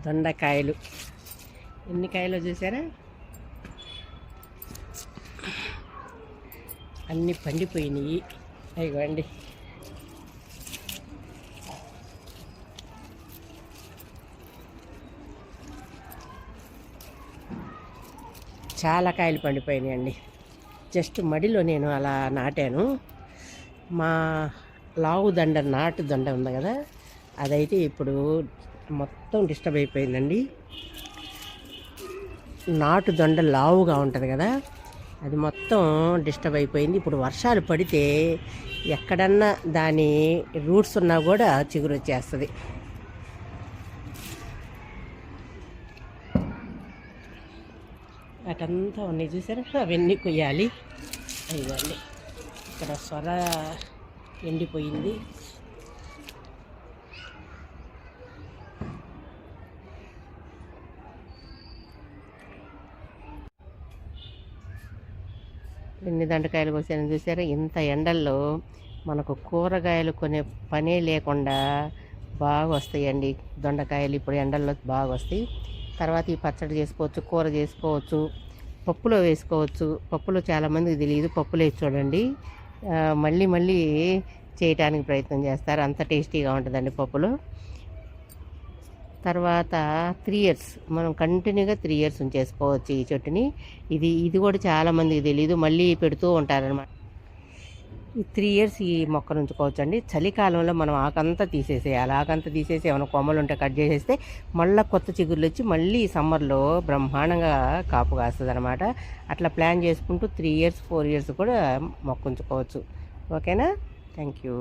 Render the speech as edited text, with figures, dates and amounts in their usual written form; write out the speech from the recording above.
దొండకాయలు ఎన్ని కాయలు చూసారా, అన్నీ పండిపోయినాయి. అయ్యండి, చాలా కాయలు పండిపోయినాయండి. జస్ట్ మడిలో నేను అలా నాటాను. మా లావు దండ, నాటు దండ ఉంది కదా, అదైతే ఇప్పుడు మొత్తం డిస్టర్బ్ అయిపోయిందండి. నాటు దొండ లావుగా ఉంటుంది కదా, అది మొత్తం డిస్టర్బ్ అయిపోయింది. ఇప్పుడు వర్షాలు పడితే ఎక్కడన్నా దాని రూట్స్ ఉన్నా కూడా చిగురు వచ్చేస్తుంది. అటంతా ఉన్నాయి చూసారా, అవన్నీ కొయ్యాలి. ఇవ్వండి, ఇక్కడ సొర ఎండిపోయింది. ఎన్ని దండకాయలు కోసాను చూసారా. ఇంత ఎండల్లో మనకు కూరగాయలు కొనే పనే లేకుండా బాగా వస్తాయండి దొండకాయలు. ఇప్పుడు ఎండల్లో బాగా వస్తాయి. తర్వాత ఈ పచ్చడి చేసుకోవచ్చు, కూర చేసుకోవచ్చు, పప్పులో వేసుకోవచ్చు. పప్పులో చాలామందికి తెలియదు, పప్పులో వేసి చూడండి, మళ్ళీ మళ్ళీ చేయటానికి ప్రయత్నం చేస్తారు. అంత టేస్టీగా ఉంటుందండి పప్పులో. తర్వాత 3 years మనం కంటిన్యూగా 3 years ఉంచేసుకోవచ్చు ఈ చెట్టుని. ఇది కూడా చాలామందికి తెలియదు, మళ్ళీ పెడుతూ ఉంటారనమాట. ఈ 3 years ఈ మొక్కను ఉంచుకోవచ్చు అండి. చలికాలంలో మనం ఆకంతా తీసేసేయాలి. ఆకంతా తీసేసి ఏమైనా కొమ్మలు ఉంటే కట్ చేసేస్తే మళ్ళీ కొత్త చిగుర్లు వచ్చి మళ్ళీ సమ్మర్లో బ్రహ్మాండంగా కాపు కాస్తుంది అనమాట. అట్లా ప్లాన్ చేసుకుంటూ 3 years 4 years కూడా మొక్క ఉంచుకోవచ్చు. ఓకేనా? Thank you.